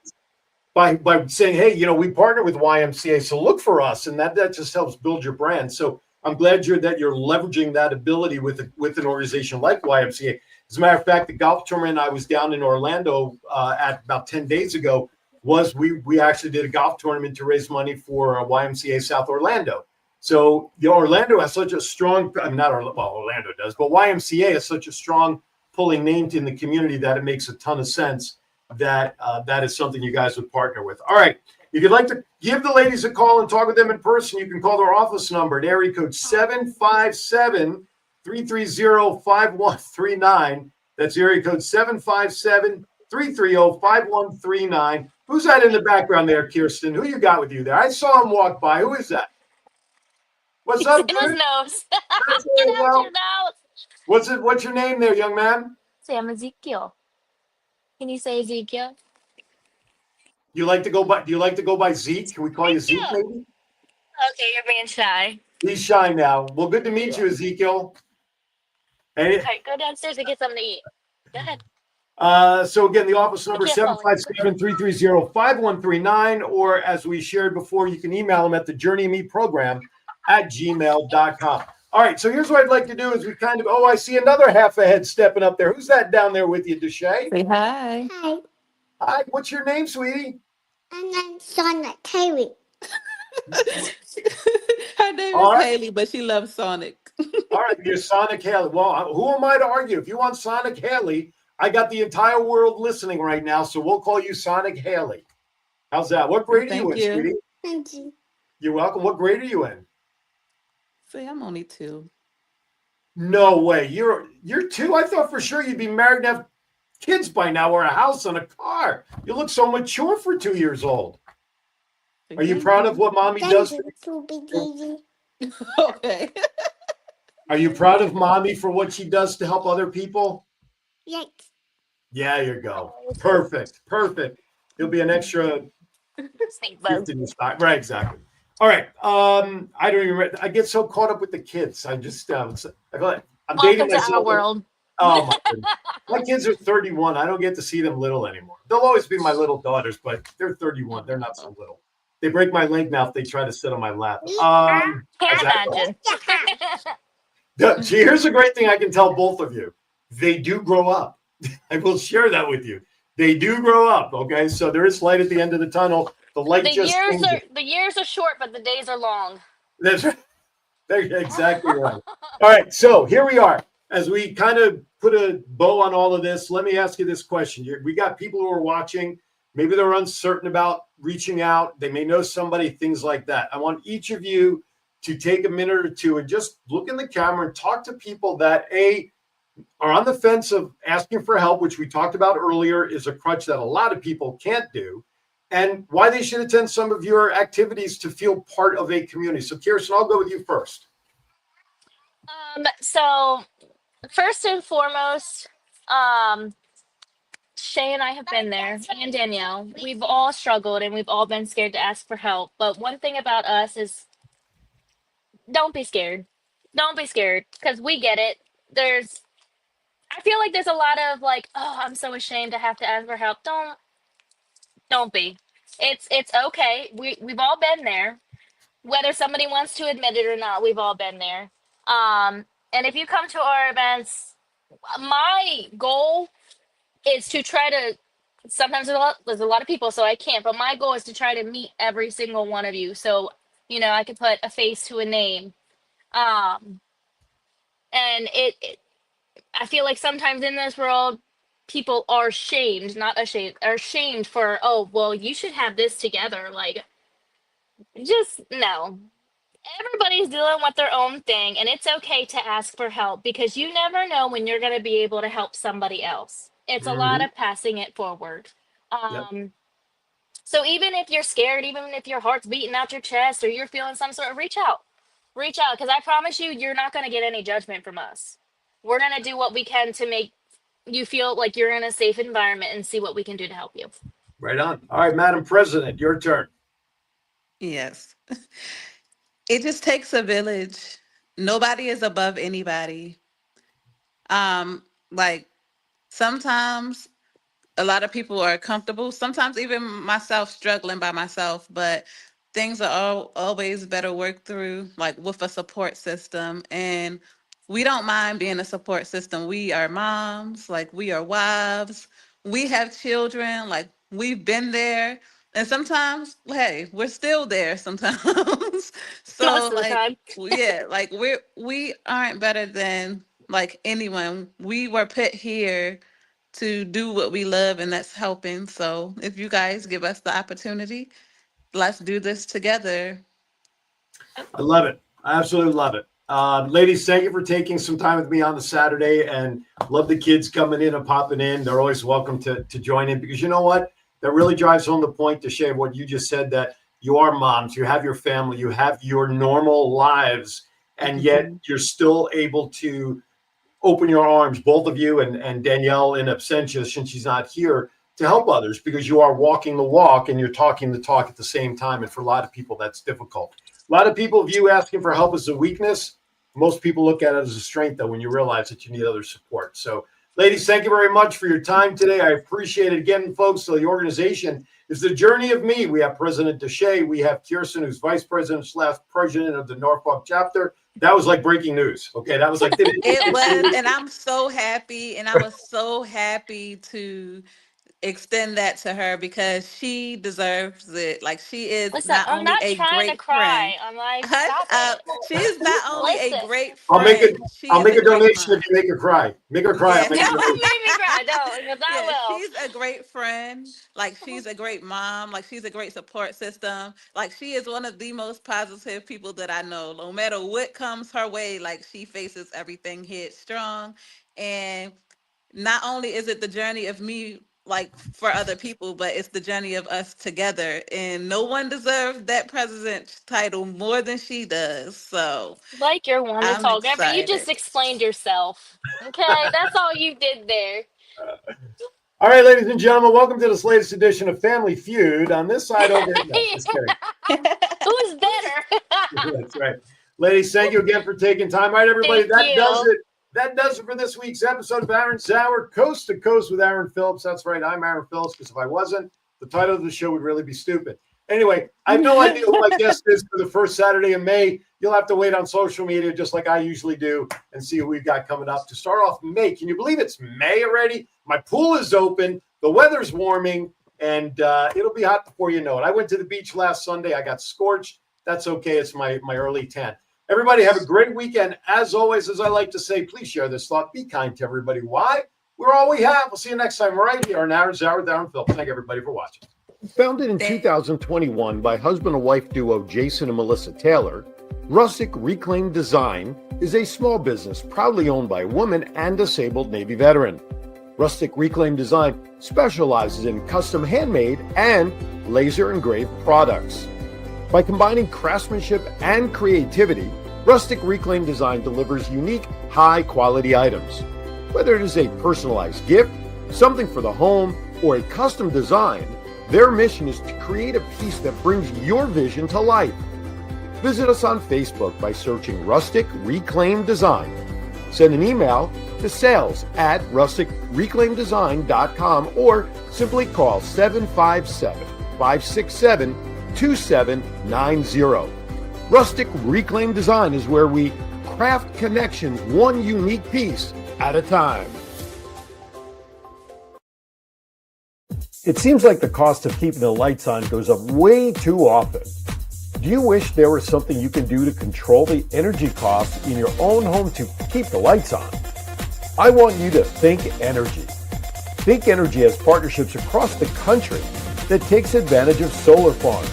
by saying, hey, we partner with YMCA, so look for us, and that just helps build your brand. So I'm glad you're leveraging that ability with an organization like YMCA. As a matter of fact, the golf tournament I was down in Orlando at about 10 days ago we actually did a golf tournament to raise money for YMCA South Orlando. So Orlando has such a strong, Orlando does, but YMCA has such a strong pulling name in the community that it makes a ton of sense that that is something you guys would partner with. All right. If you'd like to give the ladies a call and talk with them in person, you can call their office number at area code 757-330-5139. That's area code 757-330-5139. Who's that in the background there, Kirsten? Who you got with you there? I saw him walk by. Who is that? What's up, dude? It was nose. What's your name there, young man? Sam Ezekiel. Can you say Ezekiel? Do you like to go by Zeke? Can we call you Zeke, maybe? Okay, you're being shy. He's shy now. Well, good to meet you, Ezekiel. All right, go downstairs and get something to eat. Go ahead. So again, the office number 757-330-5139, or as we shared before, you can email them at thejourneymeprogram@gmail.com. All right, so here's what I'd like to do is we kind of, I see another half a head stepping up there. Who's that down there with you, Deshay? Say hi. Hi. Hi, what's your name, sweetie? And then Sonic Haley. Her name is Haley, but she loves Sonic. All right, you're Sonic Haley. Well, who am I to argue? If you want Sonic Haley, I got the entire world listening right now, so we'll call you Sonic Haley. How's that? What grade are you in, sweetie? Thank you. You're welcome. What grade are you in? See, I'm only 2. No way. You're 2? I thought for sure you'd be married and have kids by now, or a house and a car. You look so mature for 2 years old. Are you proud of what mommy does for you? Okay. Are you proud of mommy for what she does to help other people? Yes. Yeah, you go. Perfect. You'll be an extra gift in your stock. Right, exactly. All right. I don't even. I get so caught up with the kids. I just. I feel like I'm dating myself. Welcome to our world. Oh my goodness. My kids are 31. I don't get to see them little anymore. They'll always be my little daughters, but they're 31. They're not so little. They break my leg now if they try to sit on my lap. Can't imagine. See, here's a great thing I can tell both of you. They do grow up. I will share that with you. They do grow up. Okay, so there is light at the end of the tunnel. The light The years are short, but the days are long. That's right. That's exactly right. All right, so here we are. As we kind of put a bow on all of this, let me ask you this question. We got people who are watching. Maybe they're uncertain about reaching out. They may know somebody, things like that. I want each of you to take a minute or two and just look in the camera and talk to people that, are on the fence of asking for help, which we talked about earlier is a crutch that a lot of people can't do, and why they should attend some of your activities to feel part of a community. So, Kirsten, I'll go with you first. So first and foremost, Shay and I have been there, and Danielle. We've all struggled and we've all been scared to ask for help. But one thing about us is don't be scared. Don't be scared because we get it. I feel like there's a lot of like, oh, I'm so ashamed to have to ask for help. Don't be. It's okay. We've all been there. Whether somebody wants to admit it or not, we've all been there. And if you come to our events, my goal is to try to, sometimes there's a lot of people, so I can't, but my goal is to try to meet every single one of you. So, I could put a face to a name. And I feel like sometimes in this world, people are shamed, not ashamed, are shamed for, oh, well, you should have this together. Like, just no. Everybody's dealing with their own thing, and it's okay to ask for help because you never know when you're going to be able to help somebody else. It's a lot of passing it forward. So even if you're scared, even if your heart's beating out your chest or you're feeling some sort of reach out because I promise you're not going to get any judgment from us. We're going to do what we can to make you feel like you're in a safe environment and see what we can do to help you. Right on. All right, Madam President, your turn. Yes. It just takes a village. Nobody is above anybody. Like sometimes a lot of people are comfortable, sometimes even myself struggling by myself, but things are always better worked through like with a support system. And we don't mind being a support system. We are moms, like we are wives, we have children, like we've been there. And sometimes, hey, we're still there sometimes. So Most of the like, time. yeah, like we aren't better than like anyone. We were put here to do what we love, and that's helping. So if you guys give us the opportunity, let's do this together. I love it. I absolutely love it. Ladies, thank you for taking some time with me on the Saturday, and love the kids coming in and popping in. They're always welcome to join in because you know what? That really drives home the point to Shay, what you just said, that you are moms, you have your family, you have your normal lives, and yet you're still able to open your arms, both of you and Danielle in absentia, since she's not here, to help others because you are walking the walk and you're talking the talk at the same time. And for a lot of people, that's difficult. A lot of people view asking for help as a weakness. Most people look at it as a strength, though, when you realize that you need other support. So, ladies, thank you very much for your time today. I appreciate it again, folks. So the organization is the Journey of Me. We have President Deshay. We have Kirsten, who's Vice President / President of the Norfolk chapter. That was like breaking news. Okay, that was like it was, and I'm so happy, and I was so happy to extend that to her because she deserves it. Like she is not I'm only not a trying to great friend. cry. I'm like, Hush stop up. it. She is not only Listen. a great I'll friend. I'll make a donation mom. if you make her cry. Make her cry. Yeah. I'll make Don't make me cry. Don't, because I will. She's a great friend. Like she's a great mom. Like she's a great support system. Like she is one of the most positive people that I know. No matter what comes her way, like she faces everything headstrong. And not only is it the journey of me like for other people, but it's the journey of us together. And no one deserves that president title more than she does. So Like you're one to I'm talk. Ever you just excited. explained yourself. Okay, that's all you did there. All right, ladies and gentlemen, welcome to this latest edition of Family Feud. On this side over here, no, just kidding. Who's better? That's right. Ladies, thank you again for taking time. All right, everybody, Thank you. does it. That does it for this week's episode of Aaron Sauer, Coast to Coast with Aaron Phillips. That's right, I'm Aaron Phillips, because if I wasn't, the title of the show would really be stupid. Anyway, I have no idea who my guest is for the first Saturday of May. You'll have to wait on social media, just like I usually do, and see who we've got coming up. To start off May, can you believe it's May already? My pool is open. The weather's warming, and it'll be hot before you know it. I went to the beach last Sunday. I got scorched. That's okay. It's my early tan. Everybody have a great weekend. As always, as I like to say, please share this thought. Be kind to everybody. Why? We're all we have. We'll see you next time right here on Aaron's Hour with Aaron Phillips. Thank everybody for watching. Founded in 2021 by husband and wife duo Jason and Melissa Taylor, Rustic Reclaimed Design is a small business proudly owned by a woman and disabled Navy veteran. Rustic Reclaimed Design specializes in custom handmade and laser engraved products. By combining craftsmanship and creativity, Rustic Reclaimed Design delivers unique, high-quality items. Whether it is a personalized gift, something for the home, or a custom design, their mission is to create a piece that brings your vision to life. Visit us on Facebook by searching Rustic Reclaimed Design. Send an email to sales@rusticreclaimdesign.com or simply call 757-567-2790. Rustic Reclaimed Design is where we craft connections one unique piece at a time. It seems like the cost of keeping the lights on goes up way too often. Do you wish there was something you can do to control the energy costs in your own home to keep the lights on? I want you to Think Energy. Think Energy has partnerships across the country that takes advantage of solar farms.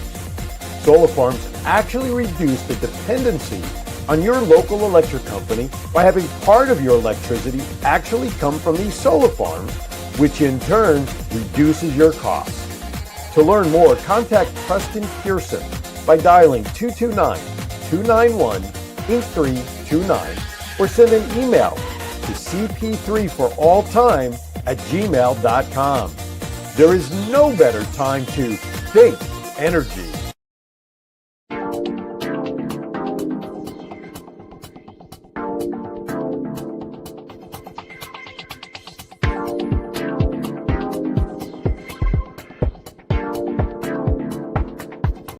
Solar farms actually reduce the dependency on your local electric company by having part of your electricity actually come from these solar farms, which in turn reduces your costs. To learn more, contact Preston Pearson by dialing 229-291-8329 or send an email to cp3foralltime@gmail.com. There is no better time to think energy.